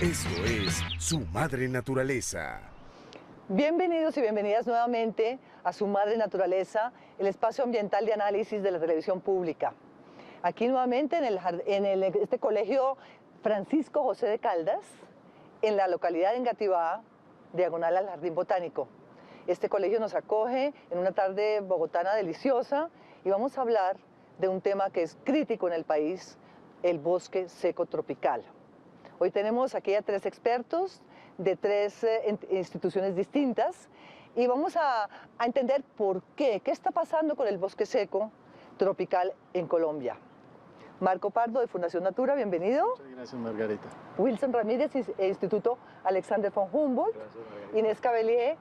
Esto es Su Madre Naturaleza. Bienvenidos y bienvenidas nuevamente a Su Madre Naturaleza, el espacio ambiental de análisis de la televisión pública. Aquí nuevamente en este colegio Francisco José de Caldas, en la localidad de Engativá, diagonal al Jardín Botánico. Este colegio nos acoge en una tarde bogotana deliciosa y vamos a hablar de un tema que es crítico en el país, el bosque seco tropical. Hoy tenemos aquí a 3 expertos de 3 instituciones distintas y vamos a entender por qué está pasando con el bosque seco tropical en Colombia. Marco Pardo de Fundación Natura, bienvenido. Muchas gracias, Margarita. Wilson Ramírez, Instituto Alexander von Humboldt. Gracias, Inés Cavelier,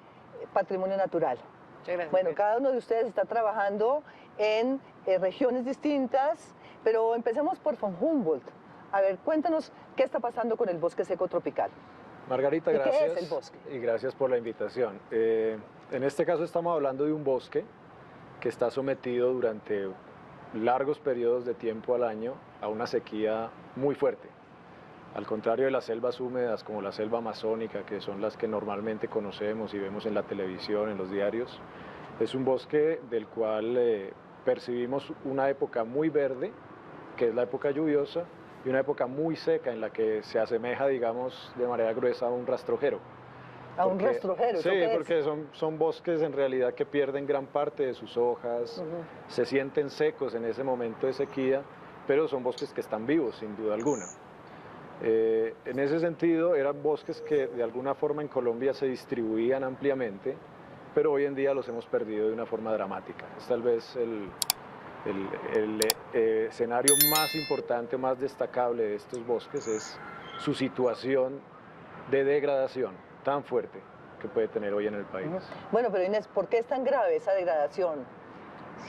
Patrimonio Natural. Muchas gracias. Bueno, cada uno de ustedes está trabajando en regiones distintas, pero empecemos por von Humboldt. A ver, cuéntanos qué está pasando con el bosque seco tropical. Margarita, ¿Y gracias. qué es el bosque? Y gracias por la invitación. En este caso estamos hablando de un bosque que está sometido durante largos periodos de tiempo al año a una sequía muy fuerte. Al contrario de las selvas húmedas como la selva amazónica, que son las que normalmente conocemos y vemos en la televisión, en los diarios, es un bosque del cual percibimos una época muy verde, que es la época lluviosa, y una época muy seca en la que se asemeja, digamos, de manera gruesa a un rastrojero. ¿A un rastrojero? Sí, ¿Eso qué porque es? son bosques en realidad que pierden gran parte de sus hojas, se sienten secos en ese momento de sequía, pero son bosques que están vivos, sin duda alguna. En ese sentido, eran bosques que de alguna forma en Colombia se distribuían ampliamente, pero hoy en día los hemos perdido de una forma dramática. Es tal vez el escenario más importante, más destacable de estos bosques es su situación de degradación tan fuerte que puede tener hoy en el país. Bueno, pero Inés, ¿por qué es tan grave esa degradación?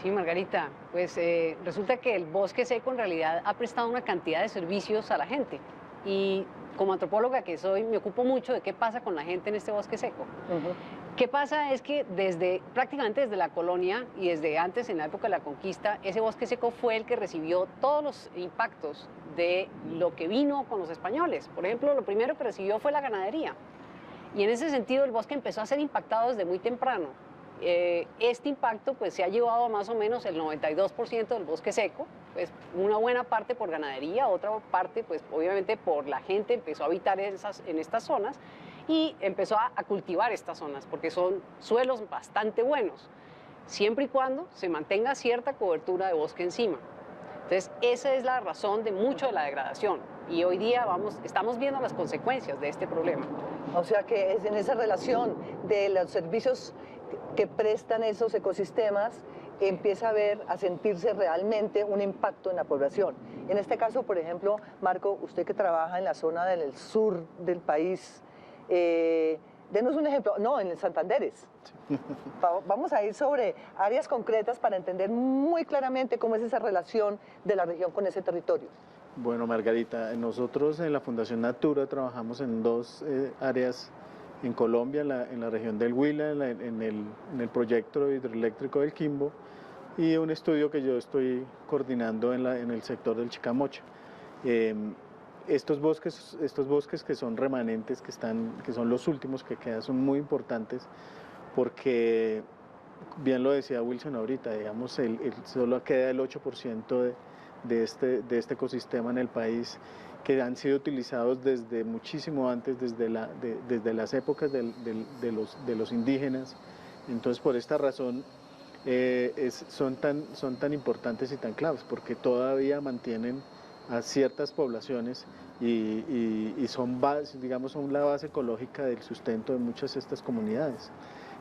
Sí, Margarita, pues resulta que el bosque seco en realidad ha prestado una cantidad de servicios a la gente. Y como antropóloga que soy, me ocupo mucho de qué pasa con la gente en este bosque seco. ¿Qué pasa? Es que prácticamente desde la colonia y desde antes, en la época de la conquista, ese bosque seco fue el que recibió todos los impactos de lo que vino con los españoles. Por ejemplo, lo primero que recibió fue la ganadería. Y en ese sentido el bosque empezó a ser impactado desde muy temprano. Este impacto pues, se ha llevado a más o menos el 92% del bosque seco, pues, una buena parte por ganadería, otra parte pues, obviamente por la gente empezó a habitar en estas zonas y empezó a cultivar estas zonas porque son suelos bastante buenos, siempre y cuando se mantenga cierta cobertura de bosque encima. Entonces esa es la razón de mucho de la degradación y hoy día estamos viendo las consecuencias de este problema. O sea que es en esa relación de los servicios que prestan esos ecosistemas empieza a sentirse realmente un impacto en la población. En este caso, por ejemplo, Marco, usted que trabaja en la zona del sur del país, denos un ejemplo, no, en el Santanderes. Sí. Vamos a ir sobre áreas concretas para entender muy claramente cómo es esa relación de la región con ese territorio. Bueno, Margarita, nosotros en la Fundación Natura trabajamos en 2 áreas en Colombia, en la región del Huila, en el proyecto hidroeléctrico del Quimbo, y un estudio que yo estoy coordinando en el sector del Chicamocha. Estos bosques que son remanentes, que son los últimos que quedan, son muy importantes porque, bien lo decía Wilson ahorita, digamos, solo queda el 8% de este ecosistema en el país, que han sido utilizados desde muchísimo antes, desde las épocas de los indígenas. Entonces, por esta razón, son tan importantes y tan claves, porque todavía mantienen a ciertas poblaciones y son la base ecológica del sustento de muchas de estas comunidades.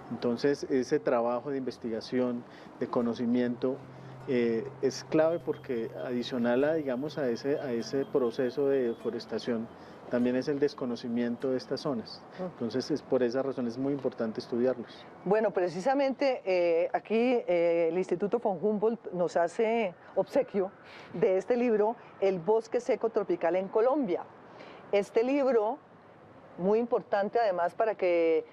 Entonces, ese trabajo de investigación, de conocimiento, es clave porque adicional a ese proceso de deforestación también es el desconocimiento de estas zonas. Entonces, por esa razón es muy importante estudiarlos. Bueno, precisamente aquí el Instituto von Humboldt nos hace obsequio de este libro, El bosque seco tropical en Colombia. Este libro, muy importante además para que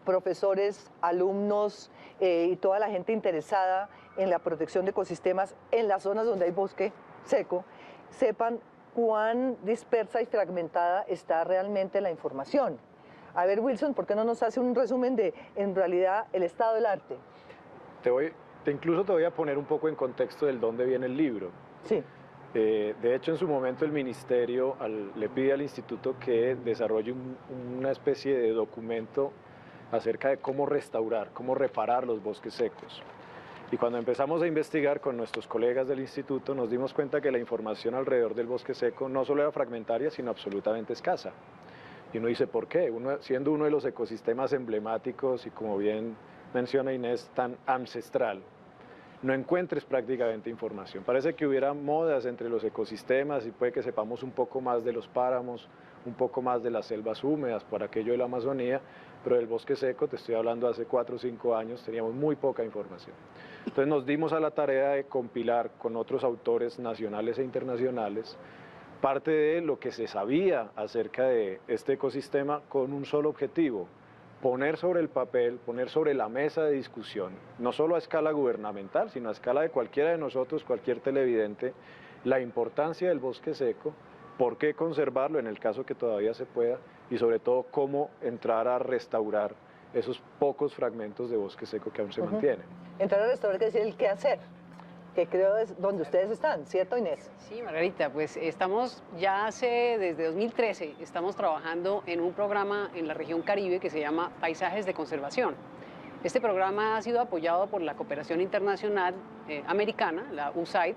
profesores, alumnos y toda la gente interesada en la protección de ecosistemas en las zonas donde hay bosque seco, sepan cuán dispersa y fragmentada está realmente la información. A ver, Wilson, ¿por qué no nos hace un resumen de, en realidad, el estado del arte? Incluso te voy a poner un poco en contexto del dónde viene el libro. Sí. De hecho, en su momento el ministerio le pide al instituto que desarrolle una especie de documento acerca de cómo restaurar, cómo reparar los bosques secos. Y cuando empezamos a investigar con nuestros colegas del instituto, nos dimos cuenta que la información alrededor del bosque seco no solo era fragmentaria, sino absolutamente escasa. Y uno dice, ¿por qué? Siendo uno de los ecosistemas emblemáticos y, como bien menciona Inés, tan ancestral, no encuentres prácticamente información. Parece que hubiera modas entre los ecosistemas y puede que sepamos un poco más de los páramos, un poco más de las selvas húmedas, por aquello de la Amazonía, pero del bosque seco, te estoy hablando hace 4 o 5 años, teníamos muy poca información. Entonces nos dimos a la tarea de compilar con otros autores nacionales e internacionales parte de lo que se sabía acerca de este ecosistema con un solo objetivo: poner sobre el papel, poner sobre la mesa de discusión, no solo a escala gubernamental, sino a escala de cualquiera de nosotros, cualquier televidente, la importancia del bosque seco, por qué conservarlo en el caso que todavía se pueda, y sobre todo cómo entrar a restaurar esos pocos fragmentos de bosque seco que aún se mantienen. Entrar a restaurar quiere decir el qué hacer, que creo es donde ustedes están, ¿cierto, Inés? Sí, Margarita, pues estamos desde 2013, estamos trabajando en un programa en la región Caribe que se llama Paisajes de Conservación. Este programa ha sido apoyado por la Cooperación Internacional Americana, la USAID,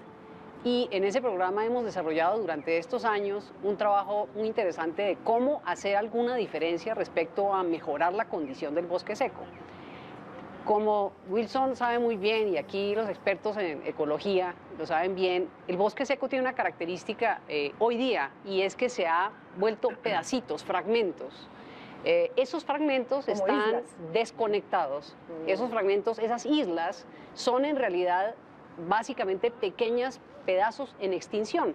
y en ese programa hemos desarrollado durante estos años un trabajo muy interesante de cómo hacer alguna diferencia respecto a mejorar la condición del bosque seco. Como Wilson sabe muy bien, y aquí los expertos en ecología lo saben bien, el bosque seco tiene una característica hoy día, y es que se ha vuelto pedacitos, fragmentos. Esos fragmentos como están islas desconectados. Esos fragmentos, esas islas, son en realidad básicamente pequeños pedazos en extinción,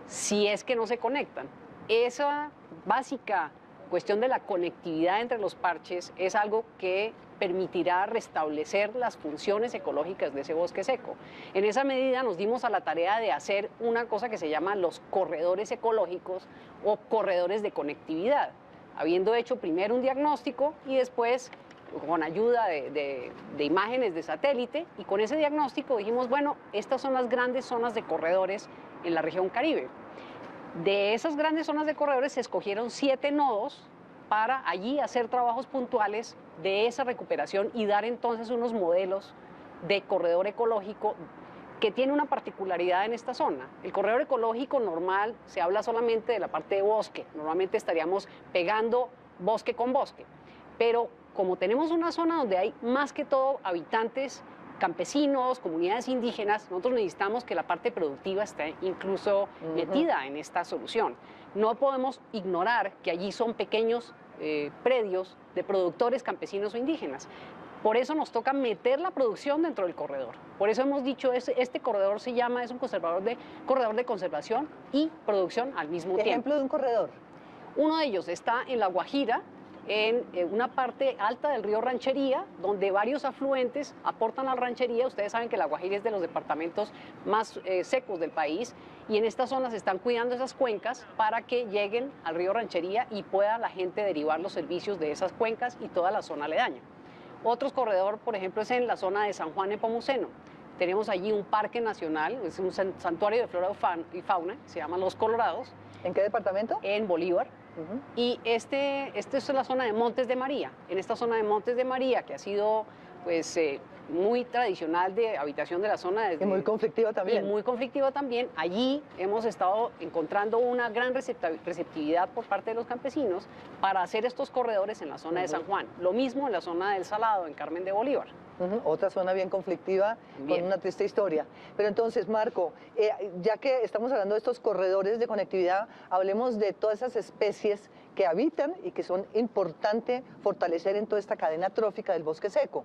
si es que no se conectan. Esa básica cuestión de la conectividad entre los parches es algo que permitirá restablecer las funciones ecológicas de ese bosque seco. En esa medida nos dimos a la tarea de hacer una cosa que se llama los corredores ecológicos o corredores de conectividad, habiendo hecho primero un diagnóstico y después con ayuda de imágenes de satélite, y con ese diagnóstico dijimos, bueno, estas son las grandes zonas de corredores en la región Caribe. De esas grandes zonas de corredores se escogieron 7 nodos para allí hacer trabajos puntuales de esa recuperación y dar entonces unos modelos de corredor ecológico que tiene una particularidad en esta zona. El corredor ecológico normal se habla solamente de la parte de bosque, normalmente estaríamos pegando bosque con bosque, pero como tenemos una zona donde hay más que todo habitantes campesinos, comunidades indígenas, nosotros necesitamos que la parte productiva esté incluso metida en esta solución. No podemos ignorar que allí son pequeños predios de productores campesinos o indígenas. Por eso nos toca meter la producción dentro del corredor. Por eso hemos dicho, este corredor es un corredor de conservación y producción al mismo tiempo. Ejemplo de un corredor. Uno de ellos está en La Guajira, en una parte alta del río Ranchería, donde varios afluentes aportan a la ranchería. Ustedes saben que La Guajira es de los departamentos más secos del país, y en esta zona se están cuidando esas cuencas para que lleguen al río Ranchería y pueda la gente derivar los servicios de esas cuencas y toda la zona aledaña. Otro corredor, por ejemplo, es en la zona de San Juan Nepomuceno. Tenemos allí un parque nacional, es un santuario de flora y fauna, se llama Los Colorados. ¿En qué departamento? En Bolívar. Y esta es la zona de Montes de María. En esta zona de Montes de María, que ha sido pues, muy tradicional de habitación de la zona. Y muy conflictiva también. Y muy conflictiva también. Allí hemos estado encontrando una gran receptividad por parte de los campesinos para hacer estos corredores en la zona de San Juan. Lo mismo en la zona del Salado, en Carmen de Bolívar. Otra zona bien conflictiva, con una triste historia. Pero entonces, Marco, ya que estamos hablando de estos corredores de conectividad, hablemos de todas esas especies que habitan y que son importantes fortalecer en toda esta cadena trófica del bosque seco.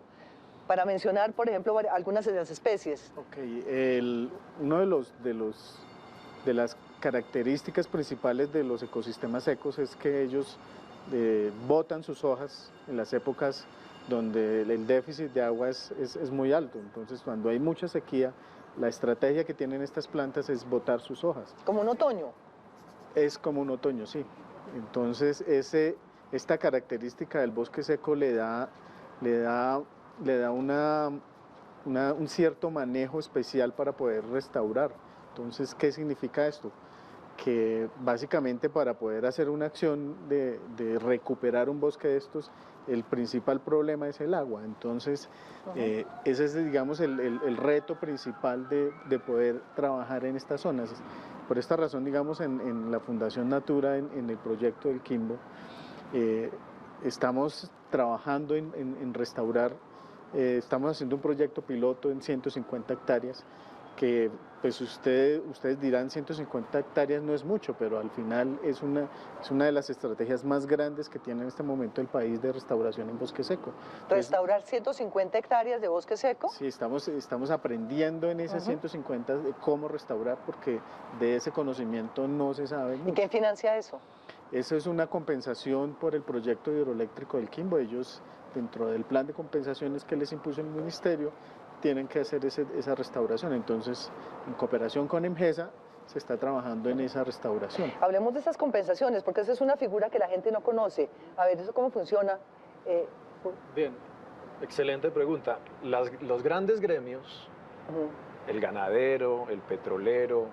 Para mencionar, por ejemplo, algunas de las especies. Uno de las características principales de los ecosistemas secos es que ellos botan sus hojas en las épocas donde el déficit de agua es muy alto. Entonces, cuando hay mucha sequía, la estrategia que tienen estas plantas es botar sus hojas. Como un otoño. Es como un otoño, sí. Entonces, esta característica del bosque seco le da un cierto manejo especial para poder restaurar. Entonces, ¿qué significa esto? Que básicamente para poder hacer una acción de recuperar un bosque de estos, el principal problema es el agua. Entonces, ese es, digamos, el reto principal de poder trabajar en estas zonas. Por esta razón, digamos, en la Fundación Natura, en el proyecto del Quimbo, estamos trabajando en restaurar, estamos haciendo un proyecto piloto en 150 hectáreas, que pues ustedes dirán 150 hectáreas no es mucho, pero al final es una de las estrategias más grandes que tiene en este momento el país de restauración en bosque seco. ¿Restaurar 150 hectáreas de bosque seco? Sí, estamos aprendiendo en esas 150 de cómo restaurar, porque de ese conocimiento no se sabe mucho. ¿Y quién financia eso? Eso es una compensación por el proyecto hidroeléctrico del Quimbo. Ellos, dentro del plan de compensaciones que les impuso el ministerio, tienen que hacer esa restauración. Entonces, en cooperación con EMGESA, se está trabajando en esa restauración. Hablemos de esas compensaciones, porque esa es una figura que la gente no conoce. A ver, ¿eso cómo funciona? Bien, excelente pregunta. Los grandes gremios, el ganadero, el petrolero,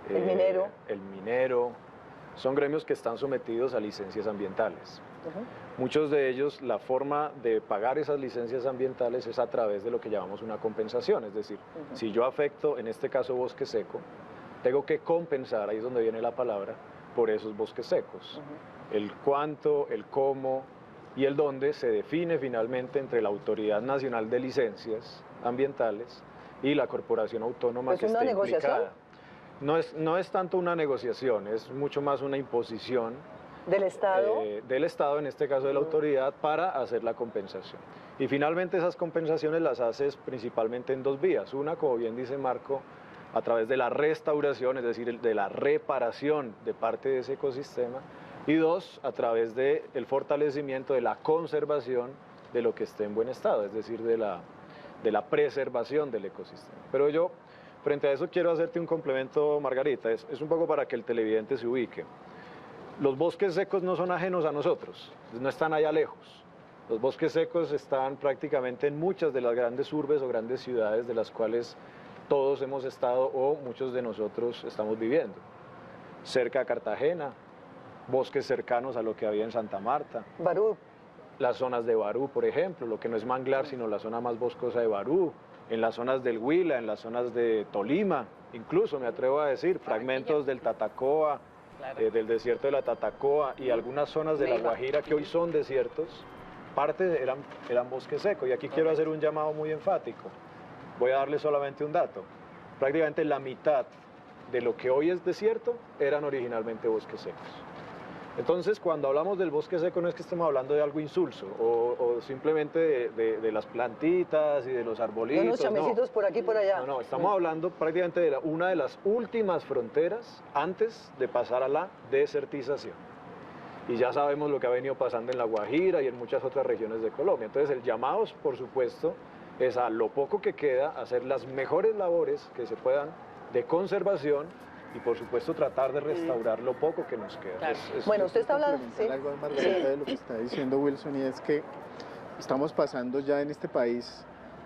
el minero, son gremios que están sometidos a licencias ambientales. Muchos de ellos, la forma de pagar esas licencias ambientales es a través de lo que llamamos una compensación, es decir, si yo afecto, en este caso bosque seco, tengo que compensar, ahí es donde viene la palabra, por esos bosques secos. El cuánto, el cómo y el dónde se define finalmente entre la Autoridad Nacional de Licencias Ambientales y la Corporación Autónoma que esté implicada. No es tanto una negociación, es mucho más una imposición ¿Del Estado? Del Estado, en este caso de la autoridad, para hacer la compensación. Y finalmente esas compensaciones las haces principalmente en dos vías. Una, como bien dice Marco, a través de la restauración, es decir, de la reparación de parte de ese ecosistema. Y dos, a través del fortalecimiento de la conservación de lo que esté en buen estado, es decir, de la preservación del ecosistema. Pero yo, frente a eso, quiero hacerte un complemento, Margarita. Es un poco para que el televidente se ubique. Los bosques secos no son ajenos a nosotros, no están allá lejos. Los bosques secos están prácticamente en muchas de las grandes urbes o grandes ciudades de las cuales todos hemos estado o muchos de nosotros estamos viviendo. Cerca a Cartagena, bosques cercanos a lo que había en Santa Marta. Barú. Las zonas de Barú, por ejemplo, lo que no es manglar, sino la zona más boscosa de Barú. En las zonas del Huila, en las zonas de Tolima, incluso me atrevo a decir, fragmentos del Tatacoa, del desierto de la Tatacoa y algunas zonas de la Guajira que hoy son desiertos, parte eran bosque seco. Y aquí quiero hacer un llamado muy enfático. Voy a darle solamente un dato. Prácticamente la mitad de lo que hoy es desierto eran originalmente bosques secos. Entonces, cuando hablamos del bosque seco no es que estemos hablando de algo insulso o simplemente de las plantitas y de los arbolitos. De unos chamecitos por aquí y por allá. No, estamos hablando prácticamente de una de las últimas fronteras antes de pasar a la desertización. Y ya sabemos lo que ha venido pasando en La Guajira y en muchas otras regiones de Colombia. Entonces, el llamado, por supuesto, es a lo poco que queda, hacer las mejores labores que se puedan de conservación y por supuesto tratar de restaurar lo poco que nos queda. Claro. Bueno, usted está hablando... ¿Sí? Algo, Margarita, de lo que está diciendo Wilson, y es que estamos pasando ya en este país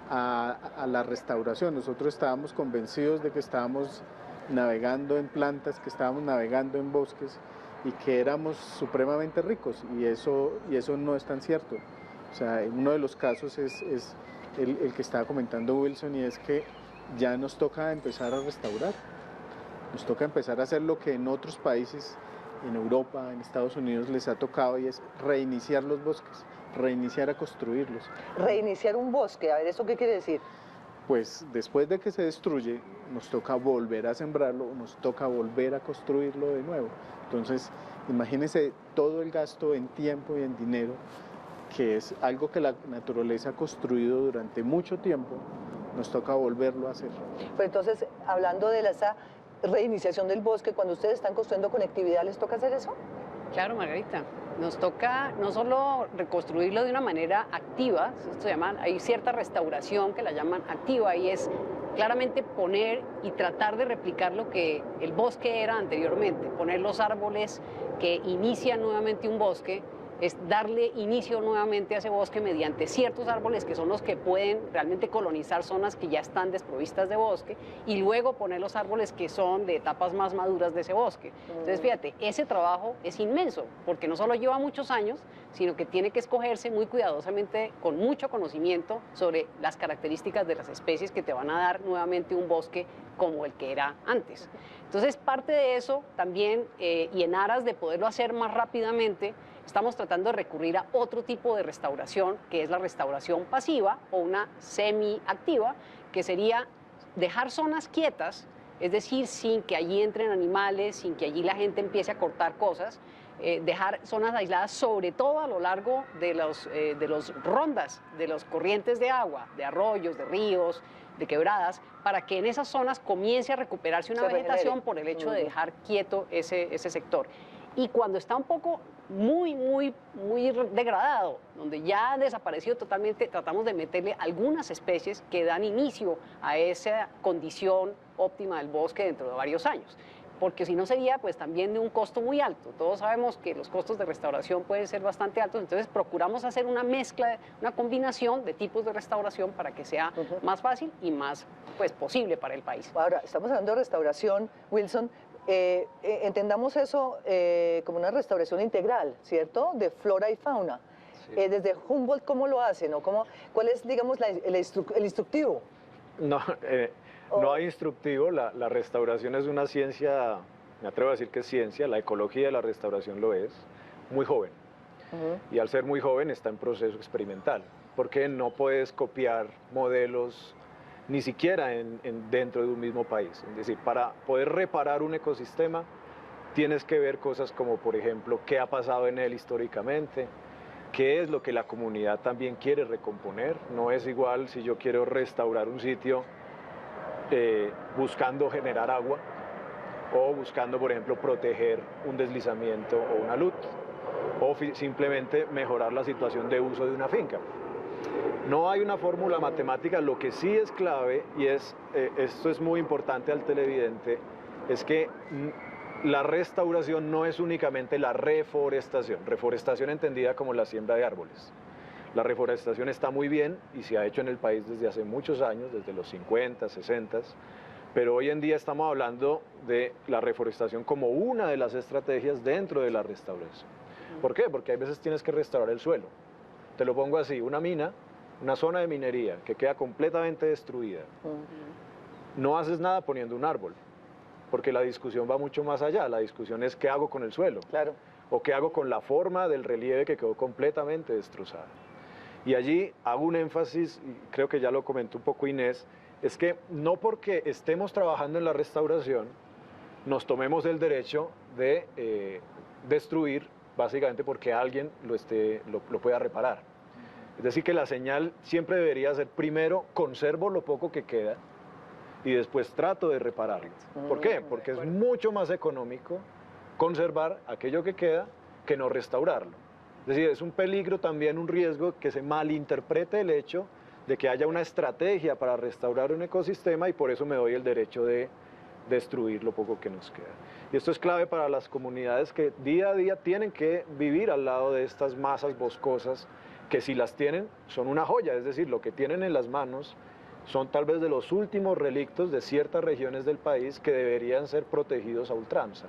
a la restauración. Nosotros estábamos convencidos de que estábamos navegando en plantas, que estábamos navegando en bosques y que éramos supremamente ricos, y eso no es tan cierto. O sea, uno de los casos es el que estaba comentando Wilson, y es que ya nos toca empezar a restaurar. Nos toca empezar a hacer lo que en otros países, en Europa, en Estados Unidos, les ha tocado, y es reiniciar los bosques, reiniciar a construirlos. Reiniciar un bosque, a ver, ¿eso qué quiere decir? Pues después de que se destruye, nos toca volver a sembrarlo, nos toca volver a construirlo de nuevo. Entonces, imagínense todo el gasto en tiempo y en dinero, que es algo que la naturaleza ha construido durante mucho tiempo, nos toca volverlo a hacer. Pero entonces, hablando de esa reiniciación del bosque, cuando ustedes están construyendo conectividad, ¿les toca hacer eso? Claro, Margarita. Nos toca no solo reconstruirlo de una manera activa, esto se llama, hay cierta restauración que la llaman activa, y es claramente poner y tratar de replicar lo que el bosque era anteriormente, poner los árboles que inician nuevamente un bosque, es darle inicio nuevamente a ese bosque mediante ciertos árboles que son los que pueden realmente colonizar zonas que ya están desprovistas de bosque, y luego poner los árboles que son de etapas más maduras de ese bosque. Entonces, fíjate, ese trabajo es inmenso, porque no solo lleva muchos años, sino que tiene que escogerse muy cuidadosamente, con mucho conocimiento sobre las características de las especies que te van a dar nuevamente un bosque como el que era antes. Entonces, parte de eso también, y en aras de poderlo hacer más rápidamente, estamos tratando de recurrir a otro tipo de restauración, que es la restauración pasiva o una semiactiva, que sería dejar zonas quietas, es decir, sin que allí entren animales, sin que allí la gente empiece a cortar cosas, dejar zonas aisladas, sobre todo a lo largo de los rondas, de las corrientes de agua, de arroyos, de ríos, de quebradas, para que en esas zonas comience a recuperarse una vegetación por el hecho de dejar quieto ese sector. Y cuando está un poco muy degradado, donde ya ha desaparecido totalmente, tratamos de meterle algunas especies que dan inicio a esa condición óptima del bosque dentro de varios años. Porque si no sería pues también de un costo muy alto. Todos sabemos que los costos de restauración pueden ser bastante altos, entonces procuramos hacer una mezcla, una combinación de tipos de restauración para que sea más fácil y más pues posible para el país. Ahora, estamos hablando de restauración, Wilson. Entendamos eso como una restauración integral, ¿cierto? De flora y fauna. Sí. Desde Humboldt, ¿cómo lo hacen? ¿O cuál es, digamos, el instructivo? No, no hay instructivo. La restauración es una ciencia, me atrevo a decir que es ciencia, la ecología de la restauración lo es, muy joven. Y al ser muy joven está en proceso experimental, porque no puedes copiar modelos ni siquiera dentro de un mismo país. Es decir, para poder reparar un ecosistema tienes que ver cosas como, por ejemplo, qué ha pasado en él históricamente, qué es lo que la comunidad también quiere recomponer. No es igual si yo quiero restaurar un sitio buscando generar agua o buscando, por ejemplo, proteger un deslizamiento o una luz, o simplemente mejorar la situación de uso de una finca. No hay una fórmula matemática. Lo que sí es clave, y esto es muy importante al televidente, es que la restauración no es únicamente la reforestación entendida como la siembra de árboles. La reforestación está muy bien y se ha hecho en el país desde hace muchos años, desde los 50, 60, pero hoy en día estamos hablando de la reforestación como una de las estrategias dentro de la restauración. ¿Por qué? Porque hay veces tienes que restaurar el suelo. Te lo pongo así, una mina, una zona de minería que queda completamente destruida. No haces nada poniendo un árbol, porque la discusión va mucho más allá. La discusión es qué hago con el suelo, claro, o qué hago con la forma del relieve que quedó completamente destrozada. Y allí hago un énfasis, y creo que ya lo comentó un poco Inés, es que no porque estemos trabajando en la restauración nos tomemos el derecho de destruir, básicamente porque alguien lo pueda reparar. Es decir, que la señal siempre debería ser: primero conservo lo poco que queda y después trato de repararlo. ¿Por qué? Porque es mucho más económico conservar aquello que queda que no restaurarlo. Es decir, es un peligro también, un riesgo, que se malinterprete el hecho de que haya una estrategia para restaurar un ecosistema y por eso me doy el derecho de destruir lo poco que nos queda. Y esto es clave para las comunidades que día a día tienen que vivir al lado de estas masas boscosas, que si las tienen son una joya. Es decir, lo que tienen en las manos son tal vez de los últimos relictos de ciertas regiones del país que deberían ser protegidos a ultranza.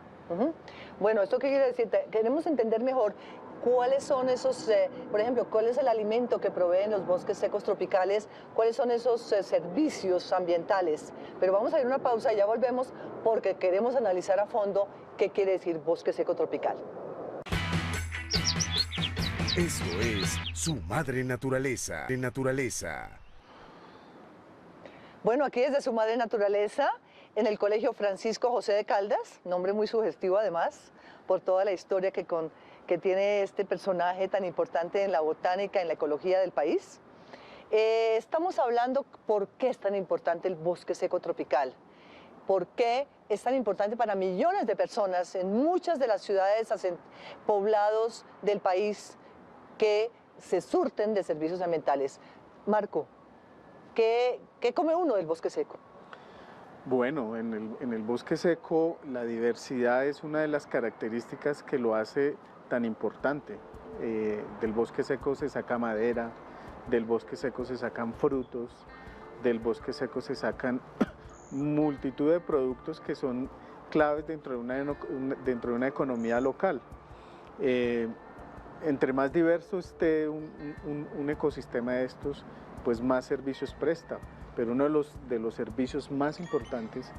Bueno, ¿esto qué quiere decir? Queremos entender mejor cuáles son esos, por ejemplo, cuál es el alimento que proveen los bosques secos tropicales, cuáles son esos servicios ambientales. Pero vamos a ir a una pausa y ya volvemos, porque queremos analizar a fondo qué quiere decir bosque seco tropical. Esto es Su Madre Naturaleza. Bueno, aquí desde Su Madre Naturaleza, en el Colegio Francisco José de Caldas, nombre muy sugestivo además, por toda la historia que tiene este personaje tan importante en la botánica, en la ecología del país. Estamos hablando por qué es tan importante el bosque seco tropical, por qué es tan importante para millones de personas en muchas de las ciudades, poblados del país que se surten de servicios ambientales. Marco, ¿qué come uno del bosque seco? Bueno, en el bosque seco la diversidad es una de las características que lo hace tan importante. Del bosque seco se saca madera, del bosque seco se sacan frutos, del bosque seco se sacan multitud de productos que son claves dentro de una economía local. Entre más diverso esté un ecosistema de estos, pues más servicios presta, pero uno de los servicios más importantes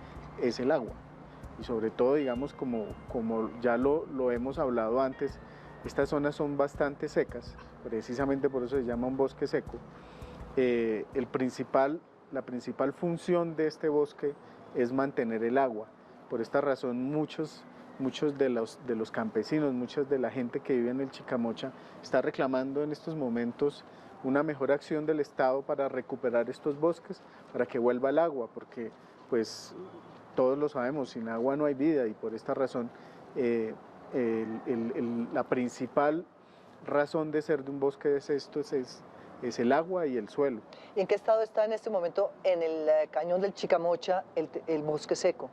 es el agua. Y sobre todo, digamos, como ya lo hemos hablado antes, estas zonas son bastante secas, precisamente por eso se llama un bosque seco. La principal función de este bosque es mantener el agua. Por esta razón muchos de los campesinos, mucha de la gente que vive en el Chicamocha está reclamando en estos momentos una mejor acción del Estado para recuperar estos bosques, para que vuelva el agua, porque pues todos lo sabemos, sin agua no hay vida, y por esta razón la principal razón de ser de un bosque de estos es el agua y el suelo. ¿Y en qué estado está en este momento en el cañón del Chicamocha el bosque seco?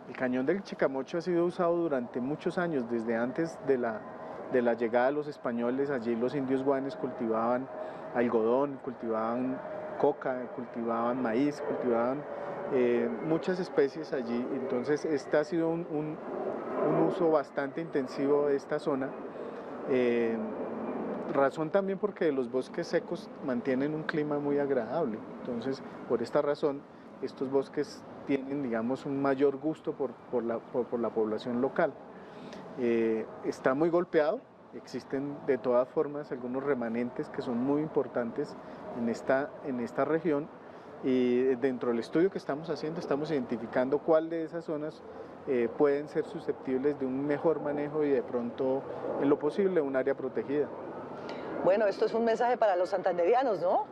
El cañón del Chicamocha ha sido usado durante muchos años, desde antes de la llegada de los españoles. Allí los indios guanes cultivaban algodón, cultivaban coca, cultivaban maíz, cultivaban muchas especies allí. Entonces este ha sido un uso bastante intensivo de esta zona. Razón también porque los bosques secos mantienen un clima muy agradable. Entonces, por esta razón, estos bosques tienen, digamos, un mayor gusto por la población local. Está muy golpeado, existen de todas formas algunos remanentes que son muy importantes en esta región, y dentro del estudio que estamos haciendo estamos identificando cuál de esas zonas pueden ser susceptibles de un mejor manejo y de pronto, en lo posible, un área protegida. Bueno, esto es un mensaje para los santanderianos, ¿no?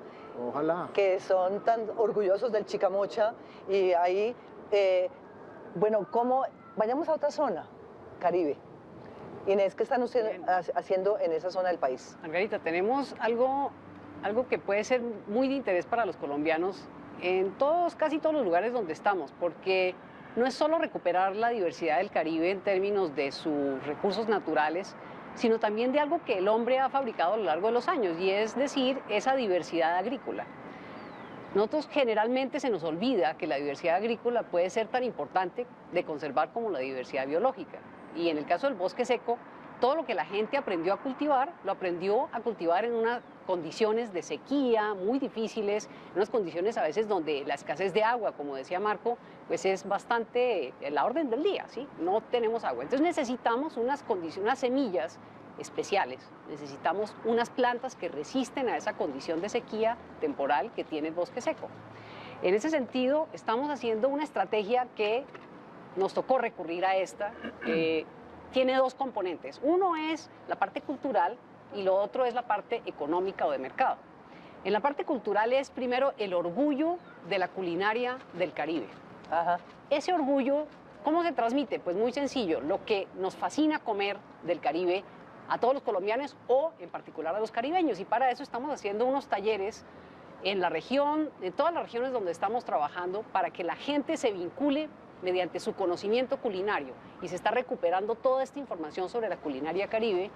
Ojalá. Que son tan orgullosos del Chicamocha, y ahí, bueno, vayamos a otra zona, Caribe. Inés, ¿qué están ustedes haciendo en esa zona del país? Margarita, tenemos algo que puede ser muy de interés para los colombianos en casi todos los lugares donde estamos, porque no es solo recuperar la diversidad del Caribe en términos de sus recursos naturales, sino también de algo que el hombre ha fabricado a lo largo de los años, y es decir, esa diversidad agrícola. Nosotros generalmente se nos olvida que la diversidad agrícola puede ser tan importante de conservar como la diversidad biológica. Y en el caso del bosque seco, todo lo que la gente aprendió a cultivar, lo aprendió a cultivar en unas condiciones de sequía muy difíciles, en unas condiciones a veces donde la escasez de agua, como decía Marco, pues es bastante la orden del día, ¿sí? No tenemos agua. Entonces necesitamos unas semillas especiales, necesitamos unas plantas que resisten a esa condición de sequía temporal que tiene el bosque seco. En ese sentido, estamos haciendo una estrategia que nos tocó recurrir a esta. Tiene dos componentes. Uno es la parte cultural y lo otro es la parte económica o de mercado. En la parte cultural es primero el orgullo de la culinaria del Caribe. Ajá. Ese orgullo, ¿cómo se transmite? Pues muy sencillo, lo que nos fascina comer del Caribe a todos los colombianos o en particular a los caribeños, y para eso estamos haciendo unos talleres en la región, en todas las regiones donde estamos trabajando, para que la gente se vincule mediante su conocimiento culinario, y se está recuperando toda esta información sobre la culinaria caribe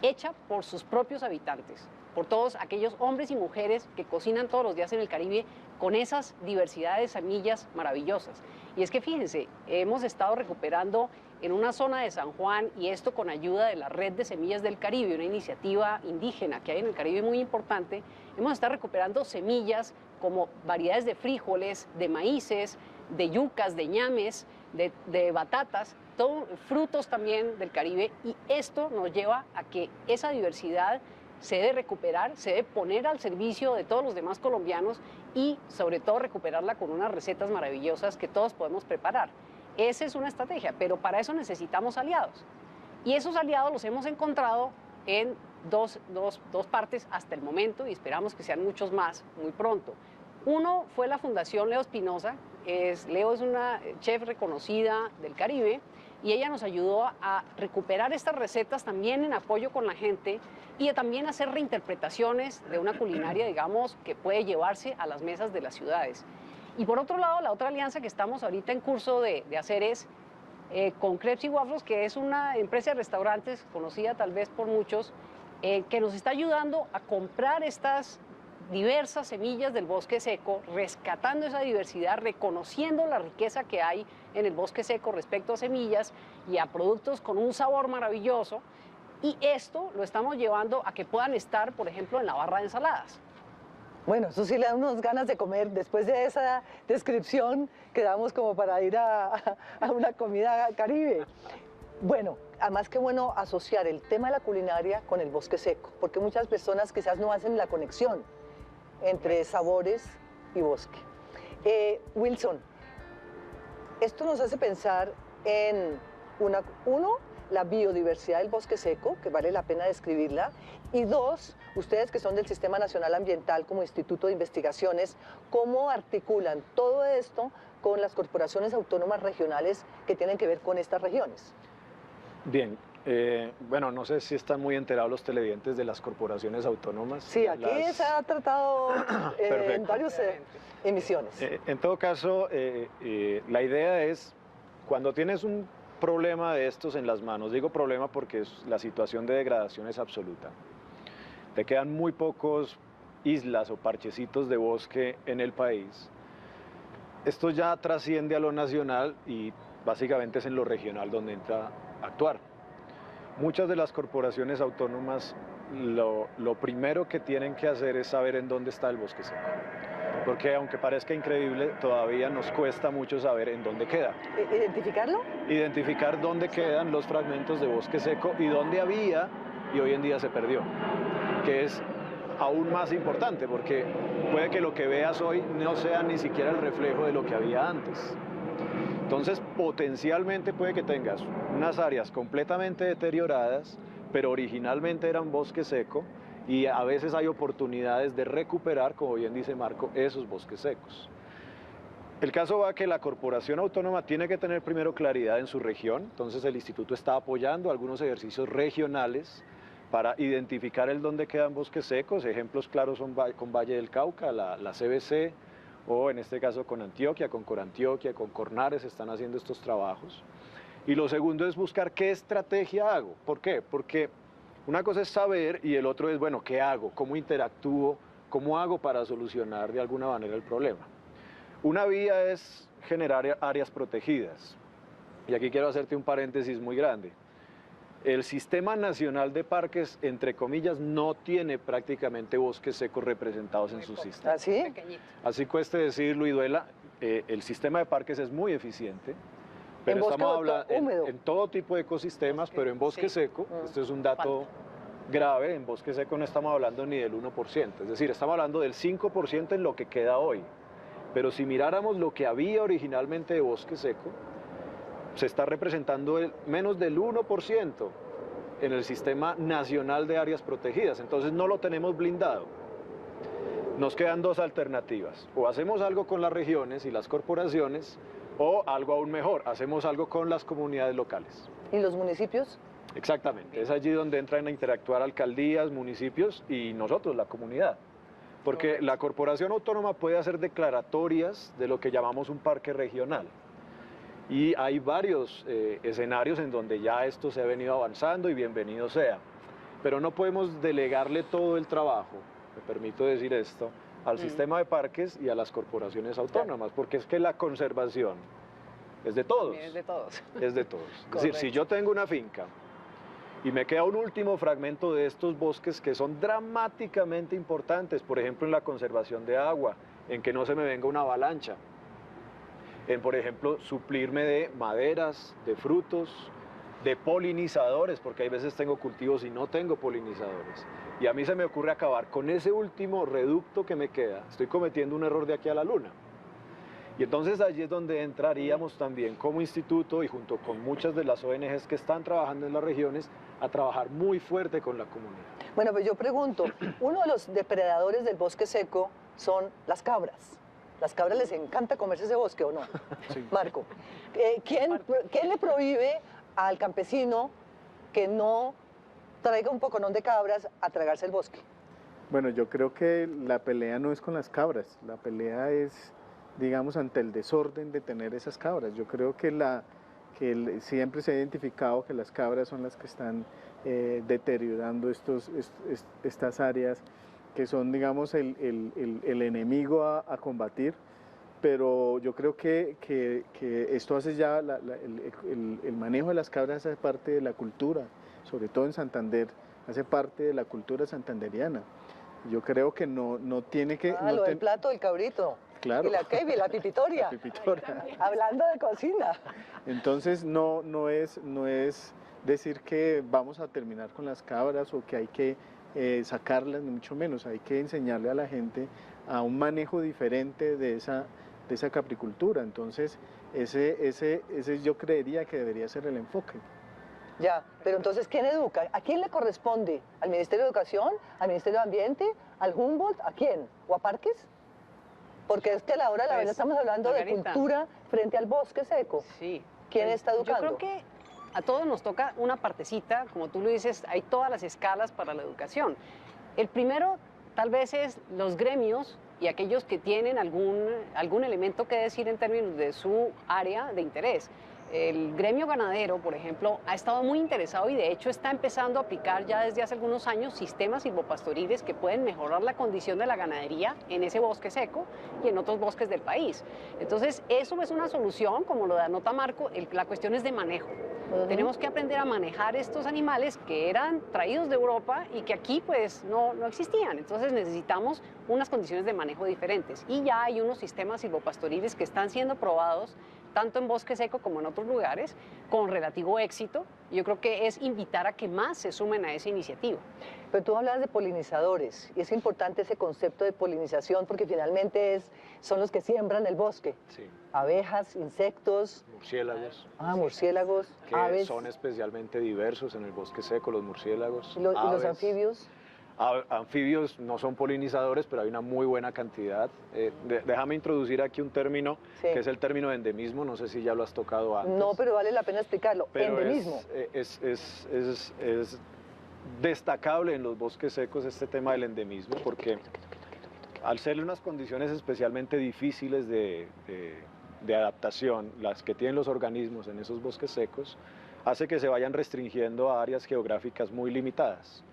hecha por sus propios habitantes, por todos aquellos hombres y mujeres que cocinan todos los días en el Caribe con esas diversidades de semillas maravillosas. Y es que fíjense, hemos estado recuperando en una zona de San Juan, y esto con ayuda de la Red de Semillas del Caribe, una iniciativa indígena que hay en el Caribe muy importante, hemos estado recuperando semillas como variedades de frijoles, de maíces, de yucas, de ñames, de batatas, frutos también del Caribe, y esto nos lleva a que esa diversidad se debe recuperar, se debe poner al servicio de todos los demás colombianos, y sobre todo recuperarla con unas recetas maravillosas que todos podemos preparar. Esa es una estrategia, pero para eso necesitamos aliados, y esos aliados los hemos encontrado en dos partes hasta el momento, y esperamos que sean muchos más muy pronto. Uno fue la Fundación Leo Espinosa. Leo es una chef reconocida del Caribe, y ella nos ayudó a recuperar estas recetas también en apoyo con la gente, y a también hacer reinterpretaciones de una culinaria, digamos, que puede llevarse a las mesas de las ciudades. Y por otro lado, la otra alianza que estamos ahorita en curso de hacer es con Crepes y Waffles, que es una empresa de restaurantes conocida tal vez por muchos, que nos está ayudando a comprar estas diversas semillas del bosque seco, rescatando esa diversidad, reconociendo la riqueza que hay en el bosque seco respecto a semillas y a productos con un sabor maravilloso. Y esto lo estamos llevando a que puedan estar, por ejemplo, en la barra de ensaladas. Bueno, eso sí le da unas ganas de comer. Después de esa descripción, quedamos como para ir a una comida caribe. Bueno, además qué bueno asociar el tema de la culinaria con el bosque seco, porque muchas personas quizás no hacen la conexión entre sabores y bosque. Wilson, esto nos hace pensar en uno, la biodiversidad del bosque seco, que vale la pena describirla, y dos, ustedes que son del Sistema Nacional Ambiental como Instituto de Investigaciones, ¿cómo articulan todo esto con las corporaciones autónomas regionales que tienen que ver con estas regiones? Bien, bueno, no sé si están muy enterados los televidentes de las corporaciones autónomas. Sí, aquí se ha tratado en varias emisiones. En todo caso, la idea es, cuando tienes un problema de estos en las manos, digo problema porque la situación de degradación es absoluta, te quedan muy pocos islas o parchecitos de bosque en el país, esto ya trasciende a lo nacional y básicamente es en lo regional donde entra a actuar. Muchas de las corporaciones autónomas lo primero que tienen que hacer es saber en dónde está el bosque seco, porque aunque parezca increíble, todavía nos cuesta mucho saber en dónde queda. ¿Identificarlo? Identificar dónde quedan los fragmentos de bosque seco y dónde había y hoy en día se perdió, que es aún más importante, porque puede que lo que veas hoy no sea ni siquiera el reflejo de lo que había antes. Entonces, potencialmente puede que tengas unas áreas completamente deterioradas, pero originalmente eran bosque seco, y a veces hay oportunidades de recuperar, como bien dice Marco, esos bosques secos. El caso va que la corporación autónoma tiene que tener primero claridad en su región, entonces el instituto está apoyando algunos ejercicios regionales para identificar el dónde quedan bosques secos. Ejemplos claros son con Valle del Cauca, la CBC, o en este caso con Antioquia, con Corantioquia, con Cornares están haciendo estos trabajos. Y lo segundo es buscar qué estrategia hago. ¿Por qué? Porque una cosa es saber y el otro es, bueno, ¿qué hago? ¿Cómo interactúo? ¿Cómo hago para solucionar de alguna manera el problema? Una vía es generar áreas protegidas. Y aquí quiero hacerte un paréntesis muy grande. El Sistema Nacional de Parques, entre comillas, no tiene prácticamente bosques secos representados en su sistema. ¿Ah, sí? Así cueste decirlo y duela, el sistema de parques es muy eficiente, pero estamos hablando en todo tipo de ecosistemas, pero en bosque seco, esto es un dato grave, en bosque seco no estamos hablando ni del 1%, es decir, estamos hablando del 5% en lo que queda hoy. Pero si miráramos lo que había originalmente de bosque seco, se está representando menos del 1% en el Sistema Nacional de Áreas Protegidas, entonces no lo tenemos blindado. Nos quedan dos alternativas, o hacemos algo con las regiones y las corporaciones, o algo aún mejor, hacemos algo con las comunidades locales. ¿Y los municipios? Exactamente, es allí donde entran a interactuar alcaldías, municipios y nosotros, la comunidad. Porque la corporación autónoma puede hacer declaratorias de lo que llamamos un parque regional. Y hay varios escenarios en donde ya esto se ha venido avanzando y bienvenido sea. Pero no podemos delegarle todo el trabajo, me permito decir esto, al sistema de parques y a las corporaciones autónomas, porque es que la conservación es de todos. Es de todos. Es de todos. Es decir, si yo tengo una finca y me queda un último fragmento de estos bosques que son dramáticamente importantes, por ejemplo en la conservación de agua, en que no se me venga una avalancha, en por ejemplo suplirme de maderas, de frutos, de polinizadores, porque hay veces tengo cultivos y no tengo polinizadores, y a mí se me ocurre acabar con ese último reducto que me queda, estoy cometiendo un error de aquí a la luna. Y entonces allí es donde entraríamos también como instituto y junto con muchas de las ONGs que están trabajando en las regiones a trabajar muy fuerte con la comunidad. Bueno, pues yo pregunto, uno de los depredadores del bosque seco son las cabras. ¿Las cabras les encanta comerse ese bosque o no? Sí. Marco, ¿quién le prohíbe al campesino que no traiga un poconón de cabras a tragarse el bosque? Bueno, yo creo que la pelea no es con las cabras, la pelea es digamos, ante el desorden de tener esas cabras. Yo creo que, siempre se ha identificado que las cabras son las que están deteriorando estas áreas, que son, digamos, el enemigo a combatir, pero yo creo que esto hace ya, el manejo de las cabras hace parte de la cultura, sobre todo en Santander, hace parte de la cultura santanderiana. Yo creo que no tiene que... lo del plato del cabrito. Claro. Y la pipitoria. La pipitoria. Hablando de cocina. Entonces no es decir que vamos a terminar con las cabras o que hay que sacarlas, ni mucho menos. Hay que enseñarle a la gente a un manejo diferente de esa capricultura. Entonces ese yo creería que debería ser el enfoque. Ya, pero entonces, ¿quién educa? ¿A quién le corresponde? ¿Al Ministerio de Educación? ¿Al Ministerio de Ambiente? ¿Al Humboldt? ¿A quién? ¿O a Parques? Porque es que a la hora de la verdad estamos hablando de cultura frente al bosque seco. Sí. ¿Quién está educando? Yo creo que a todos nos toca una partecita, como tú lo dices, hay todas las escalas para la educación. El primero tal vez es los gremios y aquellos que tienen algún elemento que decir en términos de su área de interés. El gremio ganadero, por ejemplo, ha estado muy interesado y de hecho está empezando a aplicar ya desde hace algunos años sistemas silvopastoriles que pueden mejorar la condición de la ganadería en ese bosque seco y en otros bosques del país. Entonces, eso es una solución, como lo anota Marco, la cuestión es de manejo. Tenemos que aprender a manejar estos animales que eran traídos de Europa y que aquí pues no existían. Entonces necesitamos unas condiciones de manejo diferentes. Y ya hay unos sistemas silvopastoriles que están siendo probados tanto en bosque seco como en otros lugares, con relativo éxito. Yo creo que es invitar a que más se sumen a esa iniciativa. Pero tú hablas de polinizadores, y es importante ese concepto de polinización, porque finalmente son los que siembran el bosque. Sí. Abejas, insectos. Murciélagos. Murciélagos, que aves. son especialmente diversos en el bosque seco, los murciélagos. ¿Y los anfibios? Anfibios no son polinizadores, pero hay una muy buena cantidad. Déjame introducir aquí un término, que es el término de endemismo, no sé si ya lo has tocado antes. No, pero vale la pena explicarlo. Pero endemismo. Es destacable en los bosques secos este tema del endemismo, porque al ser unas condiciones especialmente difíciles de adaptación, las que tienen los organismos en esos bosques secos, hace que se vayan restringiendo a áreas geográficas muy limitadas.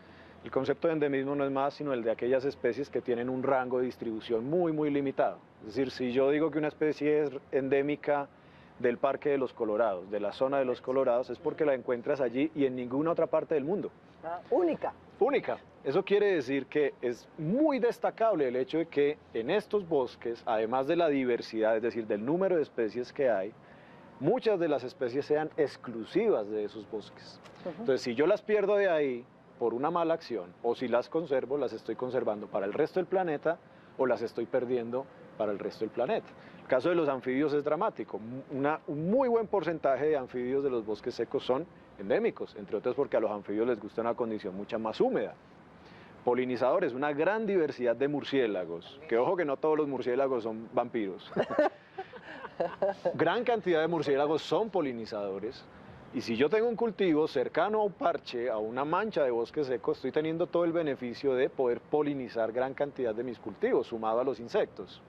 El concepto de endemismo no es más sino el de aquellas especies que tienen un rango de distribución muy limitado. Es decir, si yo digo que una especie es endémica del Parque de los Colorados, de la zona de los Colorados, es porque la encuentras allí y en ninguna otra parte del mundo. Única. Única. Eso quiere decir que es muy destacable el hecho de que en estos bosques, además de la diversidad, es decir, del número de especies que hay, muchas de las especies sean exclusivas de esos bosques. Entonces, si yo las pierdo de ahí por una mala acción, o si las conservo, las estoy conservando para el resto del planeta, o las estoy perdiendo para el resto del planeta. El caso de los anfibios es dramático. Un muy buen porcentaje de anfibios de los bosques secos son endémicos, entre otros porque a los anfibios les gusta una condición mucho más húmeda. Polinizadores, una gran diversidad de murciélagos, que ojo que no todos los murciélagos son vampiros. Gran cantidad de murciélagos son polinizadores. Y si yo tengo un cultivo cercano a un parche, a una mancha de bosque seco, estoy teniendo todo el beneficio de poder polinizar gran cantidad de mis cultivos, sumado a los insectos.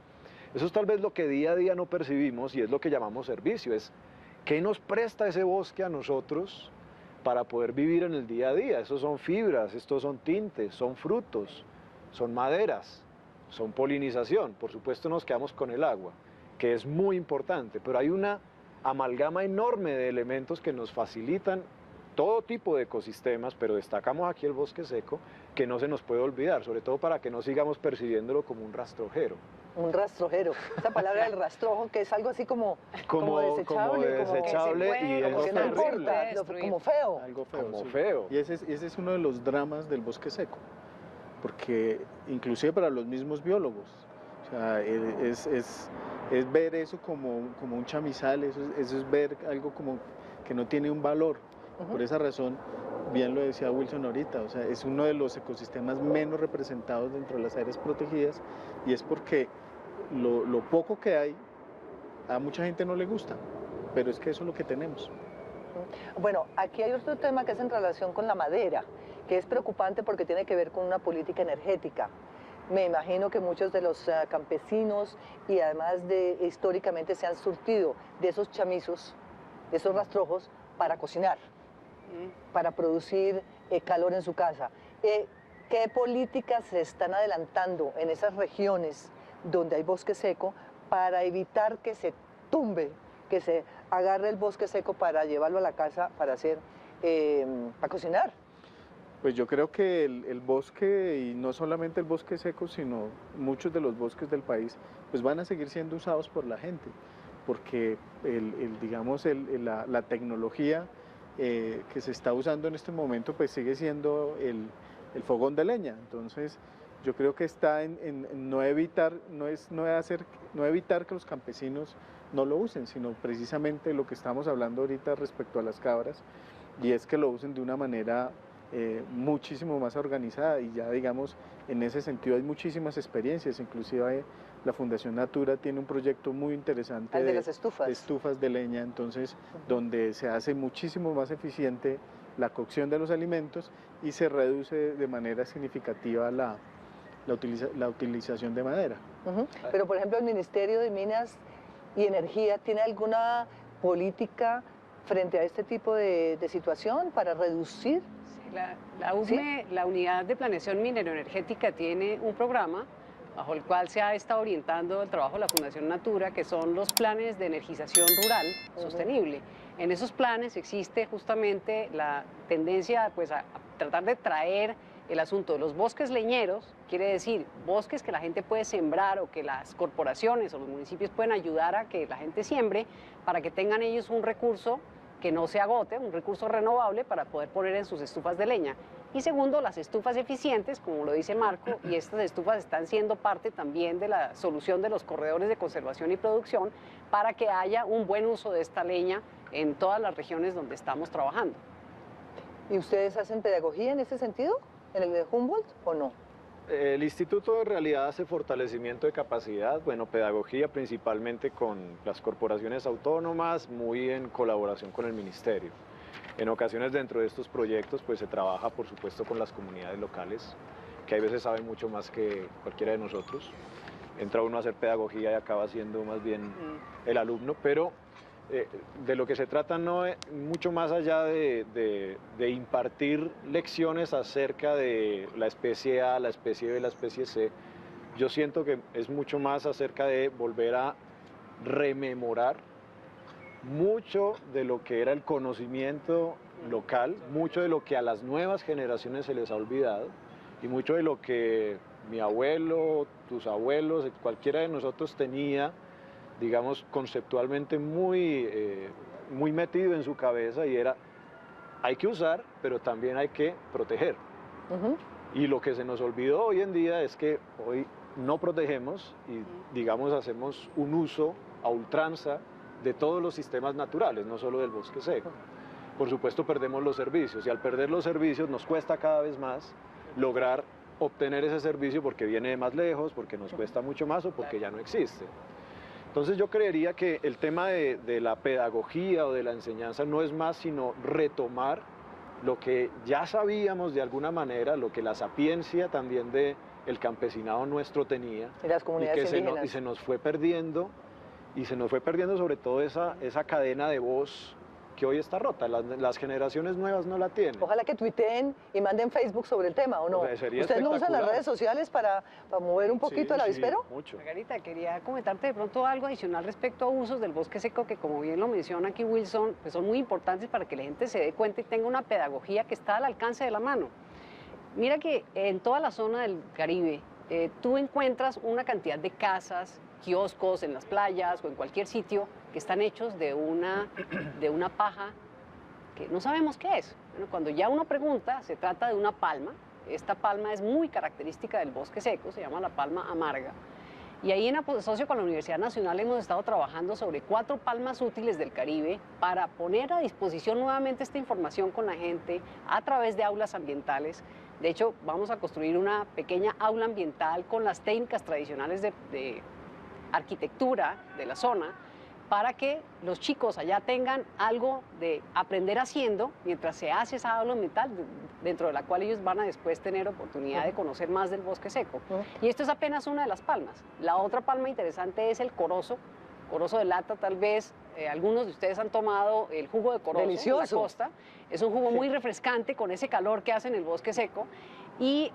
Eso es tal vez lo que día a día no percibimos y es lo que llamamos servicio, es ¿qué nos presta ese bosque a nosotros para poder vivir en el día a día? Estos son fibras, estos son tintes, son frutos, son maderas, son polinización. Por supuesto nos quedamos con el agua, que es muy importante, pero hay una amalgama enorme de elementos que nos facilitan todo tipo de ecosistemas, pero destacamos aquí el bosque seco, que no se nos puede olvidar, sobre todo para que no sigamos percibiéndolo como un rastrojero. Un rastrojero, esa palabra del rastrojo, que es algo así como desechable, y como que no importa, como feo. Algo feo, como sí. feo. Y ese es uno de los dramas del bosque seco, porque inclusive para los mismos biólogos, o sea, es ver eso como un chamizal, eso es ver algo como que no tiene un valor. Por esa razón, bien lo decía Wilson ahorita, o sea, es uno de los ecosistemas menos representados dentro de las áreas protegidas, y es porque lo poco que hay, a mucha gente no le gusta, pero es que eso es lo que tenemos. Bueno, aquí hay otro tema que es en relación con la madera, que es preocupante porque tiene que ver con una política energética. Me imagino que muchos de los campesinos y además de históricamente se han surtido de esos chamizos, de esos rastrojos para cocinar, para producir calor en su casa. ¿Qué políticas se están adelantando en esas regiones donde hay bosque seco para evitar que se tumbe, que se agarre el bosque seco para llevarlo a la casa para hacer, para cocinar? Pues yo creo que el bosque, y no solamente el bosque seco, sino muchos de los bosques del país, pues van a seguir siendo usados por la gente, porque digamos, la tecnología que se está usando en este momento, pues sigue siendo el fogón de leña. Entonces, yo creo que está en no evitar que los campesinos no lo usen, sino precisamente lo que estamos hablando ahorita respecto a las cabras, y es que lo usen de una manera muchísimo más organizada, y ya digamos en ese sentido hay muchísimas experiencias. Inclusive la Fundación Natura tiene un proyecto muy interesante de las estufas. De estufas de leña, entonces donde se hace muchísimo más eficiente la cocción de los alimentos y se reduce de manera significativa la utilización de madera. Pero por ejemplo el Ministerio de Minas y Energía tiene alguna política frente a este tipo de situación para reducir. La UME, la Unidad de Planeación Minero-Energética, tiene un programa bajo el cual se ha estado orientando el trabajo de la Fundación Natura, que son los planes de energización rural sostenible. En esos planes existe justamente la tendencia pues, a tratar de traer el asunto de los bosques leñeros, quiere decir bosques que la gente puede sembrar o que las corporaciones o los municipios pueden ayudar a que la gente siembre para que tengan ellos un recurso que no se agote, un recurso renovable para poder poner en sus estufas de leña. Y segundo, las estufas eficientes, como lo dice Marco, y estas estufas están siendo parte también de la solución de los corredores de conservación y producción para que haya un buen uso de esta leña en todas las regiones donde estamos trabajando. ¿Y ustedes hacen pedagogía en ese sentido, en el de Humboldt, o no? El instituto en realidad hace fortalecimiento de capacidad, bueno, pedagogía principalmente con las corporaciones autónomas, muy en colaboración con el ministerio. En ocasiones dentro de estos proyectos pues se trabaja por supuesto con las comunidades locales, que a veces saben mucho más que cualquiera de nosotros. Entra uno a hacer pedagogía y acaba siendo más bien el alumno, pero de lo que se trata no es mucho más allá de impartir lecciones acerca de la especie A, la especie B, la especie C. Yo siento que es mucho más acerca de volver a rememorar mucho de lo que era el conocimiento local, mucho de lo que a las nuevas generaciones se les ha olvidado y mucho de lo que mi abuelo, tus abuelos, cualquiera de nosotros tenía, digamos, conceptualmente muy metido en su cabeza, y era, hay que usar, pero también hay que proteger. Y lo que se nos olvidó hoy en día es que hoy no protegemos y, digamos, hacemos un uso a ultranza de todos los sistemas naturales, no solo del bosque seco. Por supuesto, perdemos los servicios, y al perder los servicios nos cuesta cada vez más lograr obtener ese servicio porque viene de más lejos, porque nos cuesta mucho más o porque ya no existe. Entonces yo creería que el tema de la pedagogía o de la enseñanza no es más sino retomar lo que ya sabíamos de alguna manera, lo que la sapiencia también del campesinado nuestro tenía, y las comunidades indígenas. Y se nos fue perdiendo, sobre todo esa cadena de voz que hoy está rota. Las generaciones nuevas no la tienen. Ojalá que tuiteen y manden Facebook sobre el tema, ¿o no? O sea, ¿Ustedes no usan las redes sociales para mover un poquito el avispero? Sí, mucho. Margarita, quería comentarte de pronto algo adicional respecto a usos del bosque seco que, como bien lo menciona aquí Wilson, pues son muy importantes para que la gente se dé cuenta y tenga una pedagogía que está al alcance de la mano. Mira que en toda la zona del Caribe tú encuentras una cantidad de casas, kioscos en las playas o en cualquier sitio que están hechos de una paja que no sabemos qué es. Bueno, cuando ya uno pregunta, se trata de una palma. Esta palma es muy característica del bosque seco, se llama la palma amarga. Y ahí en asocio con la Universidad Nacional hemos estado trabajando sobre 4 palmas útiles del Caribe para poner a disposición nuevamente esta información con la gente a través de aulas ambientales. De hecho, vamos a construir una pequeña aula ambiental con las técnicas tradicionales de arquitectura de la zona, para que los chicos allá tengan algo de aprender haciendo mientras se hace esa aula ambiental, dentro de la cual ellos van a después tener oportunidad de conocer más del bosque seco. Y esto es apenas una de las palmas. La otra palma interesante es el corozo de lata. Tal vez algunos de ustedes han tomado el jugo de corozo. Delicioso. En la costa. Es un jugo muy refrescante con ese calor que hace en el bosque seco y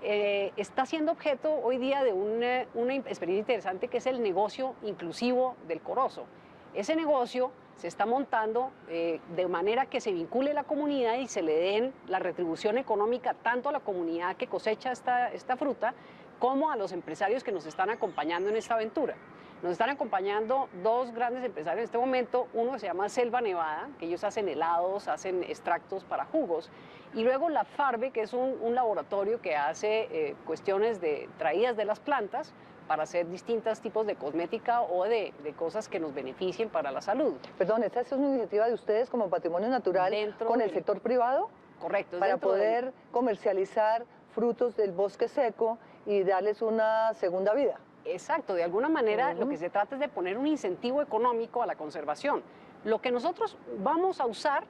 está siendo objeto hoy día de una experiencia interesante que es el negocio inclusivo del corozo. Ese negocio se está montando de manera que se vincule la comunidad y se le den la retribución económica tanto a la comunidad que cosecha esta fruta como a los empresarios que nos están acompañando en esta aventura. Nos están acompañando dos grandes empresarios en este momento, uno que se llama Selva Nevada, que ellos hacen helados, hacen extractos para jugos, y luego la Farbe, que es un laboratorio que hace cuestiones traídas de las plantas para hacer distintos tipos de cosmética o de cosas que nos beneficien para la salud. Perdón, ¿esta es una iniciativa de ustedes como Patrimonio Natural con el sector privado? Correcto. Para poder comercializar frutos del bosque seco y darles una segunda vida. Exacto, de alguna manera lo que se trata es de poner un incentivo económico a la conservación. Lo que nosotros vamos a usar,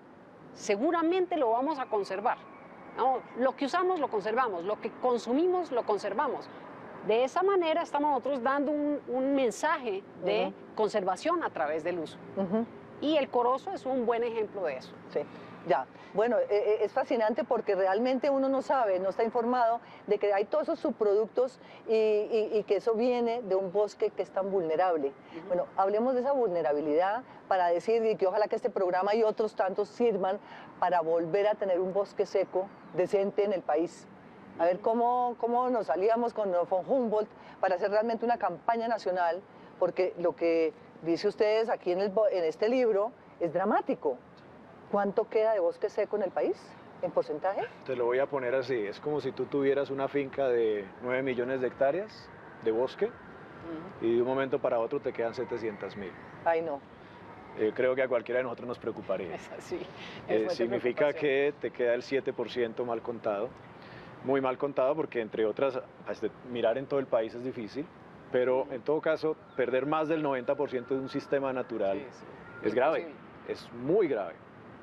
seguramente lo vamos a conservar. ¿No? Lo que usamos lo conservamos, lo que consumimos lo conservamos. De esa manera estamos nosotros dando un mensaje de conservación a través del uso. Y el corozo es un buen ejemplo de eso. Sí, ya. Bueno, es fascinante porque realmente uno no sabe, no está informado de que hay todos esos subproductos y que eso viene de un bosque que es tan vulnerable. Bueno, hablemos de esa vulnerabilidad para decir y que ojalá que este programa y otros tantos sirvan para volver a tener un bosque seco decente en el país. A ver cómo nos salíamos con von Humboldt para hacer realmente una campaña nacional, porque lo que dice ustedes aquí en este libro es dramático. ¿Cuánto queda de bosque seco en el país, en porcentaje? Te lo voy a poner así, es como si tú tuvieras una finca de 9 millones de hectáreas de bosque y de un momento para otro te quedan 700.000. Ay, no. Creo que a cualquiera de nosotros nos preocuparía. Es así. Significa que te queda el 7% mal contado. Muy mal contado porque, entre otras, mirar en todo el país es difícil, pero en todo caso, perder más del 90% de un sistema natural es grave, es muy grave,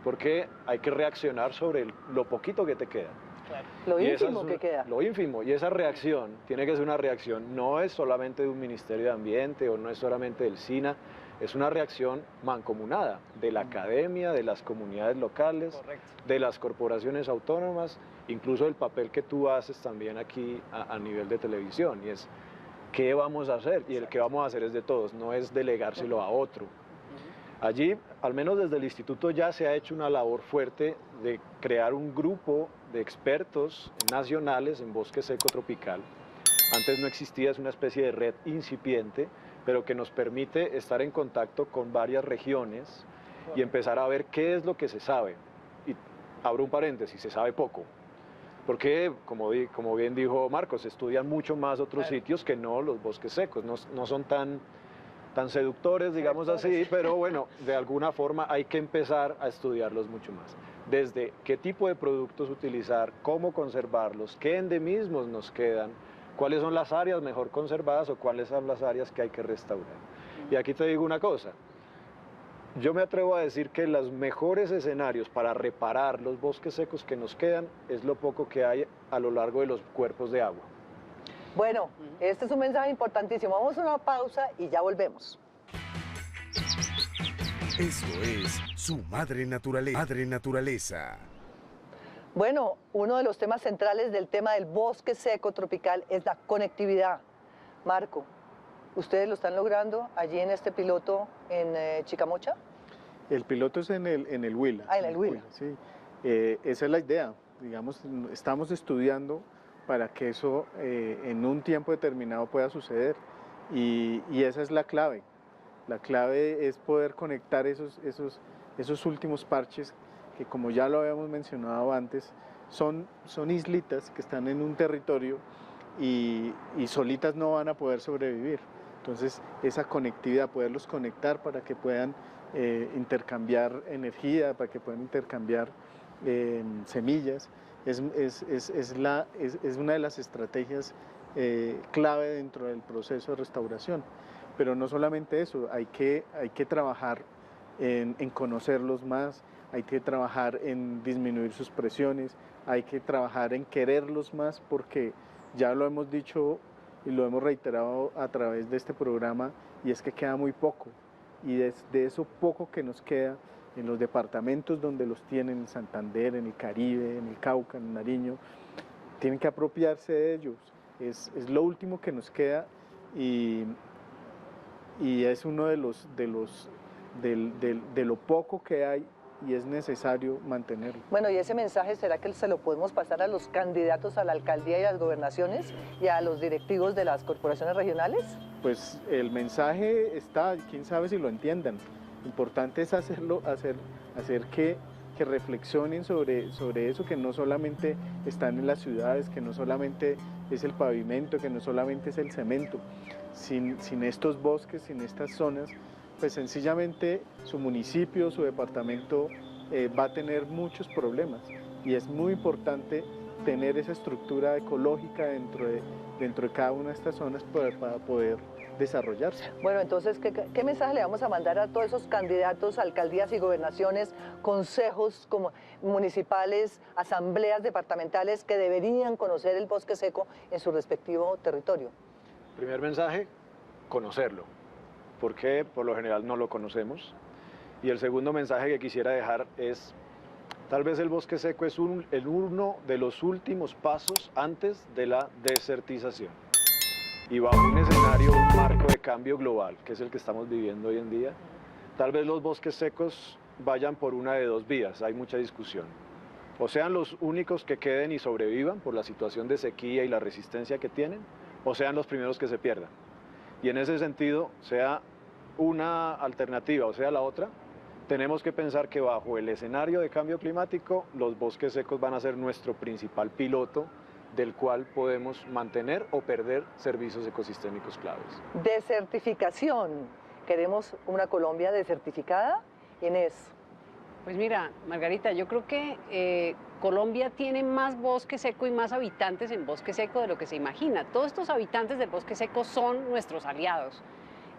porque hay que reaccionar sobre lo poquito que te queda. Claro. Lo ínfimo que queda. Lo ínfimo, y esa reacción tiene que ser una reacción, no es solamente de un Ministerio de Ambiente o no es solamente del SINA, es una reacción mancomunada de la academia, de las comunidades locales, de las corporaciones autónomas, incluso el papel que tú haces también aquí a nivel de televisión, y es ¿qué vamos a hacer? Y el que vamos a hacer es de todos, no es delegárselo a otro. Allí, al menos desde el instituto, ya se ha hecho una labor fuerte de crear un grupo de expertos nacionales en bosque seco tropical. Antes no existía, es una especie de red incipiente, pero que nos permite estar en contacto con varias regiones y empezar a ver qué es lo que se sabe. Y abro un paréntesis, se sabe poco. Porque, como bien dijo Marcos, se estudian mucho más otros sitios que no los bosques secos, no son tan seductores, digamos así, pero bueno, de alguna forma hay que empezar a estudiarlos mucho más. Desde qué tipo de productos utilizar, cómo conservarlos, qué endemismos nos quedan, cuáles son las áreas mejor conservadas o cuáles son las áreas que hay que restaurar. Y aquí te digo una cosa, yo me atrevo a decir que los mejores escenarios para reparar los bosques secos que nos quedan es lo poco que hay a lo largo de los cuerpos de agua. Bueno, este es un mensaje importantísimo. Vamos a una pausa y ya volvemos. Esto es Su Madre Naturaleza. Madre Naturaleza. Bueno, uno de los temas centrales del tema del bosque seco tropical es la conectividad. Marco, ¿ustedes lo están logrando allí en este piloto en Chicamocha? El piloto es en el Huila. Ah, en el Huila. Sí. Esa es la idea. Digamos, estamos estudiando para que eso en un tiempo determinado pueda suceder. Y esa es la clave. La clave es poder conectar esos últimos parches que, como ya lo habíamos mencionado antes, son islitas que están en un territorio y solitas no van a poder sobrevivir. Entonces, esa conectividad, poderlos conectar para que puedan intercambiar energía, para que puedan intercambiar semillas, es una de las estrategias clave dentro del proceso de restauración. Pero no solamente eso, hay que trabajar en conocerlos más, hay que trabajar en disminuir sus presiones, hay que trabajar en quererlos más, porque ya lo hemos dicho y lo hemos reiterado a través de este programa, y es que queda muy poco, y de eso poco que nos queda en los departamentos donde los tienen, en Santander, en el Caribe, en el Cauca, en Nariño, tienen que apropiarse de ellos, es lo último que nos queda, y es uno de lo poco que hay, y es necesario mantenerlo. Bueno, ¿y ese mensaje será que se lo podemos pasar a los candidatos a la alcaldía y a las gobernaciones y a los directivos de las corporaciones regionales? Pues el mensaje está, quién sabe si lo entiendan. Lo importante es hacer que reflexionen sobre eso, que no solamente están en las ciudades, que no solamente es el pavimento, que no solamente es el cemento. Sin estos bosques, sin estas zonas, pues sencillamente su municipio, su departamento va a tener muchos problemas, y es muy importante tener esa estructura ecológica dentro de cada una de estas zonas para poder desarrollarse. Bueno, entonces, ¿qué mensaje le vamos a mandar a todos esos candidatos a alcaldías y gobernaciones, consejos municipales, asambleas departamentales que deberían conocer el bosque seco en su respectivo territorio? Primer mensaje, conocerlo, porque por lo general no lo conocemos. Y el segundo mensaje que quisiera dejar es, tal vez el bosque seco es uno de los últimos pasos antes de la desertización. Y bajo un escenario, un marco de cambio global, que es el que estamos viviendo hoy en día, tal vez los bosques secos vayan por una de dos vías, hay mucha discusión. O sean los únicos que queden y sobrevivan por la situación de sequía y la resistencia que tienen, o sean los primeros que se pierdan. Y en ese sentido, sea una alternativa o sea la otra, tenemos que pensar que bajo el escenario de cambio climático, los bosques secos van a ser nuestro principal piloto del cual podemos mantener o perder servicios ecosistémicos claves. Desertificación. ¿Queremos una Colombia desertificada? Inés. Pues mira, Margarita, yo creo que Colombia tiene más bosque seco y más habitantes en bosque seco de lo que se imagina. Todos estos habitantes del bosque seco son nuestros aliados.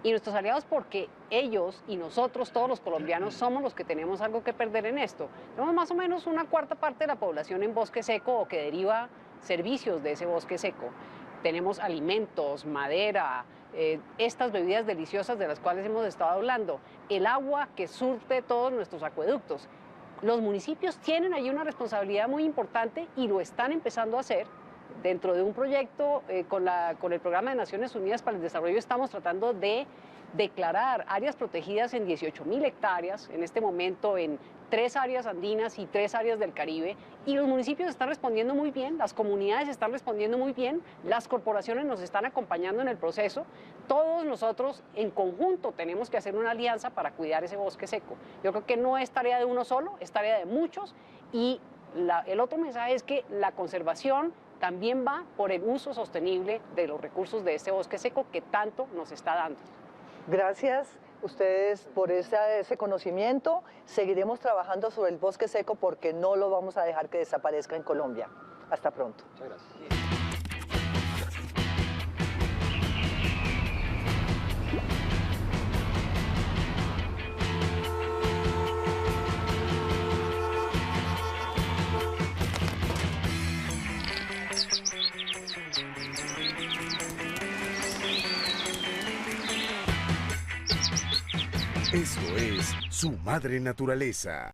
Y nuestros aliados porque ellos y nosotros, todos los colombianos, somos los que tenemos algo que perder en esto. Tenemos más o menos una cuarta parte de la población en bosque seco o que deriva servicios de ese bosque seco. Tenemos alimentos, madera, estas bebidas deliciosas de las cuales hemos estado hablando, el agua que surte todos nuestros acueductos. Los municipios tienen ahí una responsabilidad muy importante y lo están empezando a hacer. Dentro de un proyecto con el Programa de Naciones Unidas para el Desarrollo estamos tratando de declarar áreas protegidas en 18.000 hectáreas, en este momento en 3 áreas andinas y 3 áreas del Caribe, y los municipios están respondiendo muy bien, las comunidades están respondiendo muy bien, las corporaciones nos están acompañando en el proceso. Todos nosotros en conjunto tenemos que hacer una alianza para cuidar ese bosque seco. Yo creo que no es tarea de uno solo, es tarea de muchos, y el otro mensaje es que la conservación también va por el uso sostenible de los recursos de este bosque seco que tanto nos está dando. Gracias ustedes por ese conocimiento. Seguiremos trabajando sobre el bosque seco porque no lo vamos a dejar que desaparezca en Colombia. Hasta pronto. Muchas gracias. Esto es Su Madre Naturaleza.